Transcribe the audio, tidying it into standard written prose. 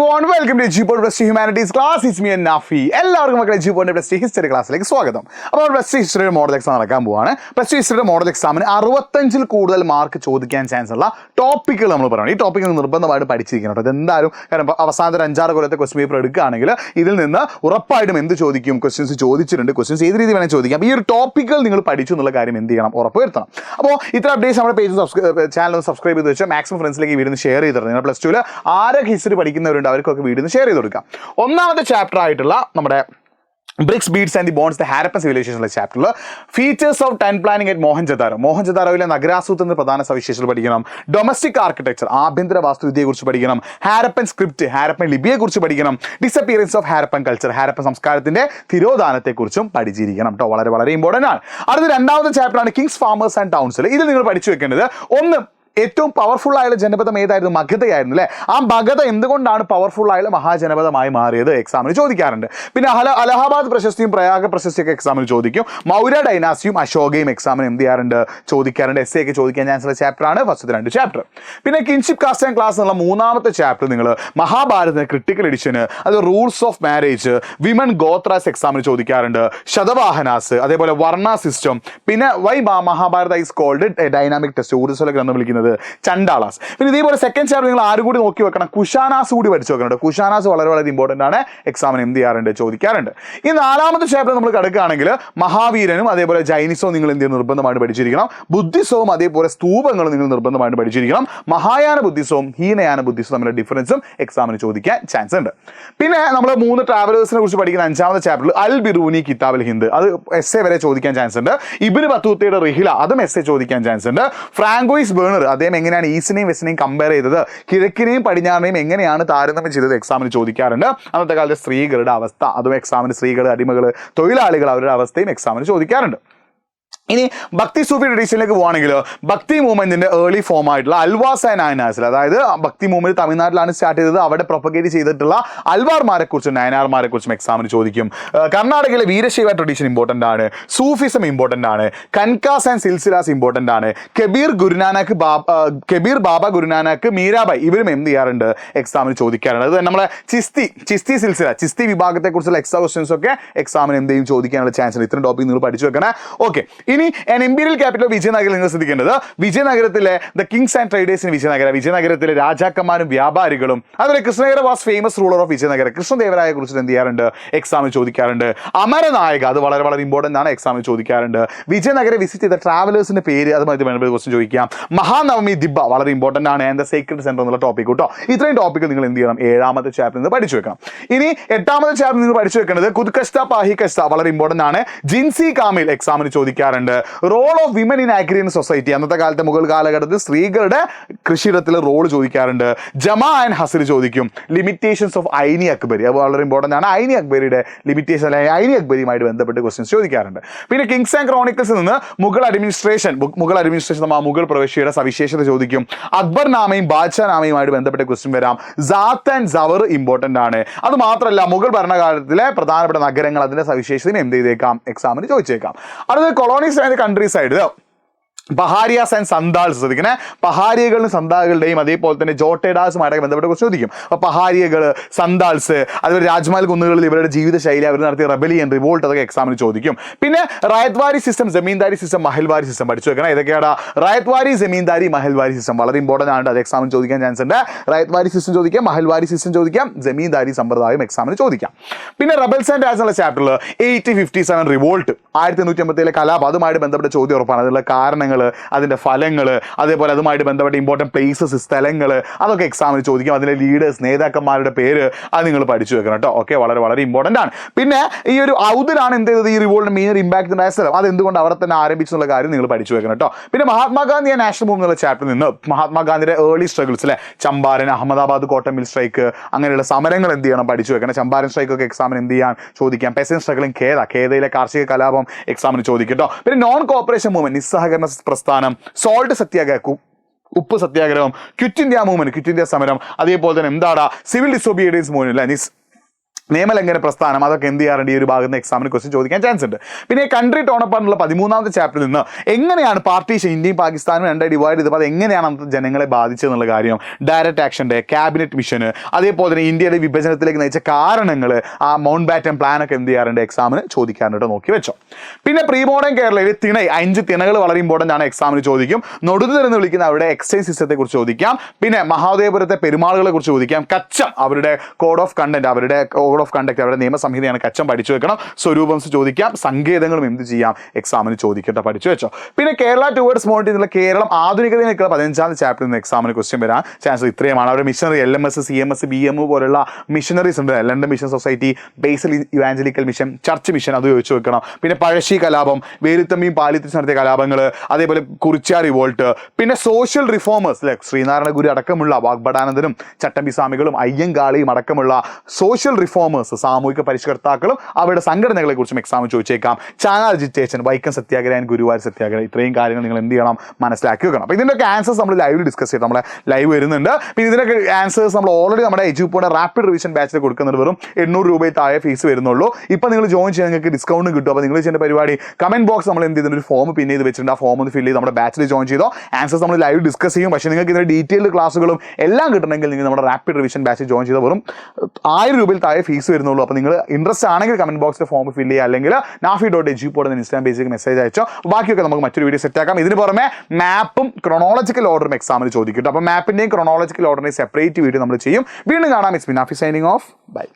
everyone, welcome to G-Pod Plus Humanities class. It's me and Nafi. എല്ലാവർക്കും മക്കളെ G-Pod Plus history ക്ലാസ്സിലേക്ക് സ്വാഗതം. അപ്പോൾ പ്ലസ് ടു ഹിസ്റ്ററിയുടെ മോഡൽ എക്സാം നടക്കാൻ പോവാണ്. പ്ലസ് ടു ഹിസ്റ്ററിയുടെ മോഡൽ എക്സാമിന് 65-ൽ കൂടുതൽ മാർക്ക് ചോദിക്കാൻ ചാൻസ് ഉള്ള ടോപ്പിക്കുകൾ നമ്മൾ പറയണം. ഈ ടോപ്പിക്കുകൾ നിർബന്ധമായിട്ട് പഠിച്ചിരിക്കണം കേട്ടോ. ഇതെന്തായാലും കാരണം അവസാനത്തെ 5-6 കൊല്ലത്തെ ക്വസ്റ്റ്യൻ പേപ്പർ എടുക്കുകയാണെങ്കിൽ ഇതിൽ നിന്ന് ഉറപ്പായിട്ടും എന്ത് ചോദിക്കും, ക്വസ്റ്റ്യൻസ് ചോദിച്ചിട്ടുണ്ട്, ക്വസ്റ്റ്യൻസ് ഏത് രീതി വേണമെങ്കിൽ ചോദിക്കാം. അപ്പോൾ ഈ ഒരു ടോപ്പിക്കുകൾ നിങ്ങൾ പഠിച്ചു എന്നുള്ള കാര്യം എന്ത് ചെയ്യണം, ഉറപ്പ് വരുത്തണം. അപ്പോൾ ഇത്ര അപ്ഡേറ്റ്സ് നമ്മുടെ പേജ് ചാനൽ സബ്സ്ക്രൈബ് ചെയ്ത് വെച്ചാൽ മാക്സിമം ഫ്രണ്ട്സിലേക്ക് ഈ വീഡിയോ ഷെയർ ചെയ്തിട്ടുണ്ട്. നിങ്ങൾ പ്ലസ് ടുവിൽ ആരൊക്കെ ഹിസ്റ്ററി പഠിക്കുന്നവരുണ്ട് അവർക്കൊക്കെ വീഡിയോ ഷെയർ ചെയ്ത് കൊടുക്കാം. ഒന്നാമത്തെ ചാപ്റ്റർ ആയിട്ടുള്ള നമ്മുടെ bricks beads and the bones the Harappan civilization ഉള്ള ചാപ്റ്ററിൽ features of town planning at മോഹൻജദാരോയിലെ നഗരാസൂത്രണത്തിന്റെ പ്രധാന സവിശേഷതകൾ പഠിക്കണം. ഡൊമസ്റ്റിക് ആർക്കിടെക്ചർ, ആഭ്യന്തര വാസ്തുവിദ്യയെക്കുറിച്ച് പഠിക്കണം. ഹാരപ്പൻ സ്ക്രിപ്റ്റ്, ഹാരപ്പൻ ലിപിയെക്കുറിച്ച് പഠിക്കണം. Disappearance of Harappan culture, Harappan സംസ്കാരത്തിന്റെ തിരോധാനത്തെക്കുറിച്ചും പഠിച്ചിരിക്കണം കേട്ടോ. വളരെ വളരെ ഇമ്പോർട്ടൻ്റ് ആണ്. അടുത്ത രണ്ടാമത്തെ ചാപ്റ്ററാണ് കിങ്സ്, ഫാമേഴ്സ് ആൻഡ് ടൗൺസിൽ. ഇതിൽ നിങ്ങൾ പഠിച്ചു വെക്കേണ്ടത് ഒന്ന്, ഏറ്റവും പവർഫുൾ ആയുള്ള ജനപദം ഏതായിരുന്നു? മഗധയായിരുന്നു അല്ലേ? ആ മഗധ എന്തുകൊണ്ടാണ് പവർഫുൾ ആയുള്ള മഹാജനപദമായി മാറിയത്? എക്സാമിന് ചോദിക്കാറുണ്ട്. പിന്നെ അലഹാബാദ് പ്രശസ്തിയും പ്രയാഗ പ്രശസ്തിയൊക്കെ എക്സാമിന് ചോദിക്കും. മൗര്യ ഡൈനാസ്റ്റിയും അശോകയും എക്സാമിന് എന്ത് ചെയ്യാറുണ്ട്? ചോദിക്കാറുണ്ട്. എസ് ഒക്കെ ചോദിക്കാൻ ചാൻസ് ഉള്ള ചാപ്റ്ററാണ് ഫസ്റ്റത്തെ 2 ചാപ്റ്റർ. പിന്നെ കിൻഷിപ്പ് കാസ്റ്റ് ആൻഡ് ക്ലാസ് എന്നുള്ള മൂന്നാമത്തെ ചാപ്റ്റർ നിങ്ങൾ മഹാഭാരതത്തിന് ക്രിട്ടിക്കൽ എഡിഷന്, അത് rules of marriage, women gotras എക്സാമിന് ചോദിക്കാറുണ്ട്. ശതവാഹനാസ്, അതേപോലെ വർണ്ണ സിസ്റ്റം. പിന്നെ why Mahabharata is called dynamic text, ഊർജ്ജസ്വല ഗ്രന്ഥം വിളിക്കുന്നത് ചണ്ടാളാസ്. പിന്നെ ഇതേപോലെ സെക്കൻഡ് ചാപ്റ്റർ നിങ്ങൾ ആരും കൂടി നോക്കി വെക്കണം, കുഷാനാസ് കൂടി പഠിച്ചു വെക്കണം. കുഷാനാസ് വളരെ വളരെ ഇമ്പോർട്ടൻ്റ് ആണ്, എക്സാമിന് എന്ത് ചെയ്യാറുണ്ട്? ചോദിക്കാറുണ്ട്. ഈ നാലാമത്തെ ചാപ്റ്റർ നമ്മൾ കിടക്കുകയാണെങ്കിൽ മഹാവീരനും അതേപോലെ ജൈനിസവും നിങ്ങൾ എന്ത് നിർബന്ധമായിട്ട് പഠിച്ചിരിക്കണം. ബുദ്ധിസവും അതേപോലെ സ്തൂപങ്ങളും നിങ്ങൾ നിർബന്ധമായിട്ട് പഠിച്ചിരിക്കണം. മഹായാന ബുദ്ധിസവും ഹീനയാന ബുദ്ധിസവും തമ്മിലുള്ള ഡിഫറൻസും എക്സാമിന് ചോദിക്കാൻ ചാൻസ് ഉണ്ട്. പിന്നെ നമ്മൾ 3 ട്രാവലേഴ്സിനെ കുറിച്ച് പഠിക്കുന്ന 5ാമത്തെ ചാപ്റ്ററിൽ അൽ ബിറൂനി കിതാബ് അൽ ഹിന്ദ്, അത് എസ് വരെ ചോദിക്കാൻ ചാൻസ് ഉണ്ട്. ഇബ്നു ബത്തൂത്തയുടെ റിഹില, അതും എസ് ചോദിക്കാൻ ചാൻസ് ഉണ്ട്. ഫ്രാങ്കോയിസ് ബേണർ, അദ്ദേഹം എങ്ങനെയാണ് ഈസ്റ്റിനെയും വെസ്റ്റിനെയും കമ്പയർ ചെയ്തത്, കിഴക്കിനെയും പടിഞ്ഞാറിനെയും എങ്ങനെയാണ് താരതമ്യം ചെയ്തത്, എക്സാമിന് ചോദിക്കാറുണ്ട്. അന്നത്തെ കാലത്തെ സ്ത്രീകളുടെ അവസ്ഥ, അതും എക്സാമിന് സ്ത്രീകൾ, അടിമകൾ, തൊഴിലാളികൾ, അവരുടെ അവസ്ഥയും എക്സാമിന് ചോദിക്കാറുണ്ട്. ഇനി ഭക്തി സൂഫി ട്രഡീഷനിലേക്ക് പോവുകയാണെങ്കിൽ ഭക്തി മൂവ്മെന്റിന്റെ ഏർലി ഫോം ആയിട്ടുള്ള അൽവാസ് ആൻഡ് നയനാസിൽ, അതായത് ഭക്തി മൂവ്മെന്റ് തമിഴ്നാട്ടിലാണ് സ്റ്റാർട്ട് ചെയ്തത്, അവിടെ പ്രൊപ്പഗേറ്റ് ചെയ്തിട്ടുള്ള അൽവാർമാരെ കുറിച്ചും നയനാർമാരെ കുറിച്ചും എക്സാമിന് ചോദിക്കും. കർണാടകയിലെ വീരശൈവ ട്രഡീഷൻ ഇമ്പോർട്ടൻ്റ് ആണ്. സൂഫിസം ഇമ്പോർട്ടൻ്റ് ആണ്. കൻകാസ് ആൻഡ് സിൽസിലാസ് ഇമ്പോർട്ടൻ്റ് ആണ്. കബീർ ബാബ ഗുരുനാനക്ക്, മീരാബായ്, ഇവരും എന്ത് ചെയ്യാറുണ്ട്? എക്സാമിന് ചോദിക്കാറുണ്ട്. അത് നമ്മളെ ചിസ്തി സിൽസില, ചിസ്തി വിഭാഗത്തെ കുറിച്ചുള്ള എക്സ്ട്രാ ക്വസ്റ്റ്യൻസ് ഒക്കെ എക്സാമിന് എന്തെങ്കിലും ചോദിക്കാനുള്ള ചാൻസ് ഉണ്ട്. ഇത്രയും ടോപ്പിക് നിങ്ങൾ പഠിച്ചു വെക്കണേ. ഓക്കെ, ഇനി എംപീരിയൽ ക്യാപിറ്റൽ വിജയനഗരം നിങ്ങൾ ശ്രദ്ധിക്കേണ്ടത്, വിജയനഗരത്തിലെ the kings and traders in വിജയനഗരത്തിലെ രാജാക്കന്മാരും വ്യാപാരികളും, അതുപോലെ Krishnadeva was famous ruler of Vijayanagaram, കൃഷ്ണദേവരായെ കുറിച്ച് എന്ത് ചെയ്യാറുണ്ട്? എക്സാമിൽ ചോദിക്കാറുണ്ട്. അമരനായക, അത് വളരെ വളരെ ഇമ്പോർട്ടൻ്റ് ആണ്, എക്സാമിൽ ചോദിക്കാറുണ്ട്. വിജയനഗരം വിസിറ്റ് ചെയ്ത ട്രാവലേഴ്സിന്റെ പേര്, അതുമായിട്ട് വേണ്ട ക്വസ്റ്റ്യൻ ചോദിക്കാം. മഹാനവമി ദിബ്ബ വളരെ ഇമ്പോർട്ടൻ്റ് ആണ്, ആൻഡ് ദ സീക്രട്ട് സെന്റർ എന്നുള്ള ടോപ്പിക് കേട്ടോ. ഇത്രയും ടോപ്പിക് നിങ്ങൾ എന്ത് ചെയ്യണം? 7ാമത്തെ ചാപ്റ്ററിൽ നിന്ന് പഠിച്ചു വെക്കണം. ഇനി 8ാമത്തെ ചാപ്റ്റർ നിങ്ങൾ പഠിച്ചു വെക്കേണ്ടത് കുദ്കസ്ത പാഹികസ്ത, വളരെ ഇമ്പോർട്ടൻ്റ് ആണ്. ജിൻസി കാമിൽ എക്സാമിന് ചോദിക്കാറുണ്ട്. Role of women in agrarian society, അന്നത്തെ കാലത്തെ മുഗൾ കാലഘട്ടത്തിൽ സ്ത്രീകളുടെ കൃഷിയിടത്തിലെ റോൾ ചോദിക്കാറുണ്ട്. ജമാ ആൻഡ് ഹസിൽ ചോദിക്കും. ലിമിറ്റേഷൻസ് ഓഫ് ഐനി അക്ബരി, അത് വളരെ ഇമ്പോർട്ടൻ്റ് ആണ്. ഐനി അക്ബരിയുടെ ലിമിറ്റേഷൻ അല്ലെങ്കിൽ ഐനി അക്ബരിയുമായിട്ട് ബന്ധപ്പെട്ട് ക്വസ്റ്റ്യൻസ് ചോദിക്കാറുണ്ട്. പിന്നെ കിങ്സ് ആൻഡ് ക്രോണിക്കിൾസിൽ നിന്ന് മുഗൾ അഡ്മിനിസ്ട്രേഷൻ മുഗൾ പ്രവിശ്യയുടെ സവിശേഷത ചോദിക്കും. അക്ബർ നാമയും ബാദ്ഷാ നാമയുമായിട്ട് ബന്ധപ്പെട്ട ക്വസ്റ്റ്യൻ വരാം. സാത്ത് ആൻഡ് സവർ ഇമ്പോർട്ടൻ്റ് ആണ്. അത് മാത്രമല്ല മുഗൾ ഭരണകാലത്തിലെ പ്രധാനപ്പെട്ട നഗരങ്ങൾ, അതിന്റെ സവിശേഷതയും എന്ത് ചെയ്തേക്കാം? എക്സാമിന് ചോദിച്ചേക്കാം. അടുത്തത് colonies and countryside, Paharias and Santhals ശ്രദ്ധിക്കണേ. പഹാരിയകളും സന്താളുകളുടെയും അതേപോലെ തന്നെ ജോട്ടേഡാസുമായിട്ടൊക്കെ ബന്ധപ്പെട്ട കുറിച്ച് ചോദിക്കും. അപ്പോൾ പഹാരിയകൾ, സന്താൾസ്, അതുപോലെ രാജ്മഹൽ കുന്നുകളിൽ ഇവരുടെ ജീവിതശൈലി, അവർ നടത്തിയ റെബലിയൻ, റിവോൾട്ട്, അതൊക്കെ എക്സാമിന് ചോദിക്കും. പിന്നെ ryotwari system, zamindari system, mahalwari system പഠിച്ചു വെക്കണം. ഇതൊക്കെയാണ് റയത്വാരി, ജമീന്ദാരി, മഹൽവാരി സിസ്റ്റം, വളരെ ഇമ്പോർട്ടൻ്റ് ആണ്. അത് എക്സാമിന് ചോദിക്കാൻ ചാൻസ് ഉണ്ട്. റയത്വാരി സിസ്റ്റം ചോദിക്കാം, മഹൽവാരി സിസ്റ്റം ചോദിക്കാം, ജമീന്ദാരി സമ്പ്രദായം എക്സാമിന് ചോദിക്കാം. പിന്നെ റബൽസ് ആൻഡ് രാജ് എന്നുള്ള ചാപ്റ്ററിൽ 1857 റിവോൾട്ട്, 1857 കലാപം, അതുമായിട്ട് ബന്ധപ്പെട്ട ചോദ്യം ഉറപ്പാണ്. അതിനുള്ള കാരണങ്ങൾ, അതിന്റെ ഫലങ്ങൾ, അതേപോലെ അതുമായിട്ട് ബന്ധപ്പെട്ട ഇമ്പോർട്ടൻറ്റ് പ്ലേസസ്, സ്ഥലങ്ങൾ, അതൊക്കെ എക്സാമിന് ചോദിക്കും. അതിലെ ലീഡേഴ്സ്, നേതാക്കന്മാരുടെ പേര്, അത് നിങ്ങൾ പഠിച്ചു വെക്കണം കേട്ടോ. ഓക്കെ, വളരെ വളരെ ഇമ്പോർട്ടൻ്റ് ആണ്. പിന്നെ ഈ ഒരു ഔദിലാണ് എന്ത് ചെയ്തത്? ഈ റിവോൾട്ടിന് മെയിൻ ഇമ്പാക്ട് ഉണ്ടായ സ്ഥലം, അത് എന്തുകൊണ്ട് അവിടെ തന്നെ ആരംഭിച്ചെന്നുള്ള കാര്യം നിങ്ങൾ പഠിച്ചു വെക്കണം കേട്ടോ. പിന്നെ മഹാത്മാഗാന്ധി നാഷണൽ മൂവ്മെന്റ് എന്നുള്ള ചാപ്റ്ററിൽ നിന്ന് മഹാത്മാഗാന്ധിയുടെ ഏർലി സ്ട്രഗിൾസ് അല്ലെ, Champaran, Ahmedabad cotton mill strike, അങ്ങനെയുള്ള സമരങ്ങൾ എന്ത് ചെയ്യണം? പഠിച്ചു വെക്കണം. ചമ്പാരൻ സ്ട്രൈക്ക് ഒക്കെ എക്സാമിന് എന്ത് ചെയ്യാൻ ചോദിക്കാം. പെസൻ സ്ട്രഗിളും ഖേദയിലെ കാർഷിക കലാപം എക്സാമിന് ചോദിക്കും കേട്ടോ. പിന്നെ നോൺ കോപ്പറേഷൻ മൂവ്മെന്റ്, നിസ്സഹകരണ പ്രസ്ഥാനം, സോൾട്ട് സത്യാഗ്രഹം, ഉപ്പ് സത്യാഗ്രഹം, quit India movement, quit India സമരം, അതേപോലെ തന്നെ എന്താണ് സിവിൽ ഡിസോബിയഡിയൻസ് മൂവ്മെന്റ് അല്ലെ, നിയമലംഘന പ്രസ്ഥാനം അതൊക്കെ എന്ത് ചെയ്യാറുണ്ട് ഈ ഒരു ഭാഗത്ത് നിന്ന് എക്സാമിന് ക്വസ്റ്റ്യൻ ചോദിക്കാൻ ചാൻസ് ഉണ്ട്. പിന്നെ കൺട്രി ടോണപ്പാനുള്ള 13ാമത്തെ ചാപ്റ്ററിൽ നിന്ന് എങ്ങനെയാണ് പാർട്ടീഷൻ ഇന്ത്യയും പാകിസ്ഥാനും രണ്ടായി ഡിവൈഡ് ചെയ്തപ്പോൾ അത് എങ്ങനെയാണ് അന്നത്തെ ജനങ്ങളെ ബാധിച്ചതെന്നുള്ള കാര്യം, ഡയറക്റ്റ് ആക്ഷൻ്റെ ക്യാബിനറ്റ് മിഷന്, അതേപോലെ തന്നെ ഇന്ത്യയുടെ വിഭജനത്തിലേക്ക് നയിച്ച കാരണങ്ങൾ, ആ മൗണ്ട് ബാറ്റൻ പ്ലാനൊക്കെ എന്ത് ചെയ്യാറുണ്ട് എക്സാമിന് ചോദിക്കാനായിട്ട് നോക്കി വെച്ചോ. പിന്നെ പ്രീ മോഡേൺ കേരളയിൽ 5 തിണകൾ വളരെ ഇമ്പോർട്ടൻ്റ് ആണ്, എക്സാമിന് ചോദിക്കും. നൊടുതൽ എന്ന് വിളിക്കുന്ന അവരുടെ എക്സൈസ് സിസ്റ്റത്തെ കുറിച്ച് ചോദിക്കാം. പിന്നെ മഹാദേവപുരത്തെ പെരുമാളുകളെ കുറിച്ച് ചോദിക്കാം. കച്ചം അവരുടെ കോഡ് ഓഫ് കണ്ടന്റ്, അവരുടെ അവരുടെ നിയമസംഹിതയാണ്, കച്ചം പഠിച്ചു വെക്കണം. സ്വരൂപംസ് ചോദിക്കാം. സങ്കേതങ്ങളും എന്ത് ചെയ്യാം എക്സാമിന് ചോദിക്കട്ടെ, പഠിച്ചു വെച്ചോ. പിന്നെ കേരള ടുവേർഡ്സ് മോണിറ്റി എന്നുള്ള കേരളം ആധുനികതയിലേക്കുള്ള 15ാമത്തെ ചാപ്റ്ററിൽ നിന്ന് എക്സാമിന് ക്വസ്റ്റ്യൻ വരാൻ ചാൻസ് ഇത്രയുമാണ്. അവരുടെ മിഷനറി LMS, CMS, BM പോലുള്ള മിഷനറീസ് ഉണ്ട്. London mission society, Basel evangelical mission, church mission, അത് ചോദിച്ചു വെക്കണം. പിന്നെ പഴശ്ശി കലാപം, വേലുത്തമ്പിയും പാലിത്തിച്ച് നടത്തിയ കലാപങ്ങൾ, അതേപോലെ കുറിച്യ റിവോൾട്ട്, പിന്നെ സോഷ്യൽ റിഫോമേഴ്സ് അല്ലെ ശ്രീനാരായണ ഗുരു അടക്കമുള്ള വാഗ്ഭടാനന്ദനും ചട്ടമ്പി സ്വാമികളും അയ്യങ്കാളിയും അടക്കമുള്ള സോഷ്യൽ റിഫോമേഴ്സ്, സാമൂഹിക പരിഷ്കർത്താക്കളും അവരുടെ സംഘടനകളെ കുറിച്ചും എക്സാമിന് ചോദിച്ചേക്കാം. ചാന അജിറ്റേഷൻ, വൈക്കം സത്യാഗ്രഹൻ, ഗുരുവായൂർ സത്യാഗ്രഹം, ഇത്രയും കാര്യങ്ങൾ നിങ്ങൾ എന്ത് ചെയ്യണം മനസ്സിലാക്കി വെക്കണം. അപ്പോൾ ഇതിൻ്റെയൊക്കെ ആൻസേഴ്സ് നമ്മൾ ലൈവിൽ ഡിസ്കസ് ചെയ്ത് നമ്മളെ ലൈവ് വരുന്നുണ്ട്. പിന്നെ ഇതിനൊക്കെ ആൻസേഴ്സ് നമ്മൾ ഓൾറെഡി നമ്മുടെ എജുപോയുടെ റാപ്പിഡ് റിവിഷൻ ബാച്ചിൽ കൊടുക്കുന്നത് വെറും 800 രൂപയിൽ താഴെ ഫീസ് വരുന്നുള്ളൂ. ഇപ്പോൾ നിങ്ങൾ ജോയിൻ ചെയ്യാൻ നിങ്ങൾക്ക് ഡിസ്കൗണ്ട് കിട്ടും. അപ്പോൾ നിങ്ങൾ ചെയ്യുന്ന പരിപാടി കമന്റ് ബോക്സ് നമ്മൾ എന്ത് ചെയ്തിട്ടുണ്ട്, ഒരു ഫോം പിന്നെ ചെയ്ത് വെച്ചിട്ടുണ്ട്. ആ ഫോം ഒന്ന് ഫില്ല് ചെയ്ത് നമ്മുടെ ബാച്ചിൽ ജോയിൻ ചെയ്തോ. ആൻസേഴ്സ് നമ്മൾ ലൈവ് ഡിസ്കസ് ചെയ്യും. പക്ഷേ നിങ്ങൾക്ക് ഇതിൻ്റെ ഡീറ്റെയിൽഡ് ക്ലാസ്സുകളും എല്ലാം കിട്ടണമെങ്കിൽ നിങ്ങൾ നമ്മുടെ റാപ്പിഡ് റിവിഷൻ ബാച്ചിൽ ജോയിൻ ചെയ്ത് വെറും 1000 രൂപയിൽ താഴെ ഫീസ് വരുന്നുള്ളൂ. അപ്പോൾ നിങ്ങൾ ഇൻട്രസ്റ്റ് ആണെങ്കിൽ കമന്റ് ബോക്സിൽ ഫോം ഫില്ല് ചെയ്യുക, അല്ലെങ്കിൽ nafi.edu.in ഇൻസ്റ്റാഗ്രാം പേജിലേക്ക് മെസ്സേജ് അയച്ചോ. ബാക്കിയൊക്കെ നമുക്ക് മറ്റൊരു വീഡിയോ സെറ്റ് ആക്കാം. ഇതിന് പുറമെ മാപ്പും ക്രോണോളജിക്കൽ ഓർഡറും എക്സാമിന് ചോദിക്കും. അപ്പോൾ മാപ്പിൻ്റെയും ക്രോണോളജിക്കൽ ഓർഡറിനെയും സെപ്പറേറ്റ് വീഡിയോ നമ്മൾ ചെയ്യും. വീണ്ടും കാണാം. It's me Nafi signing off. By.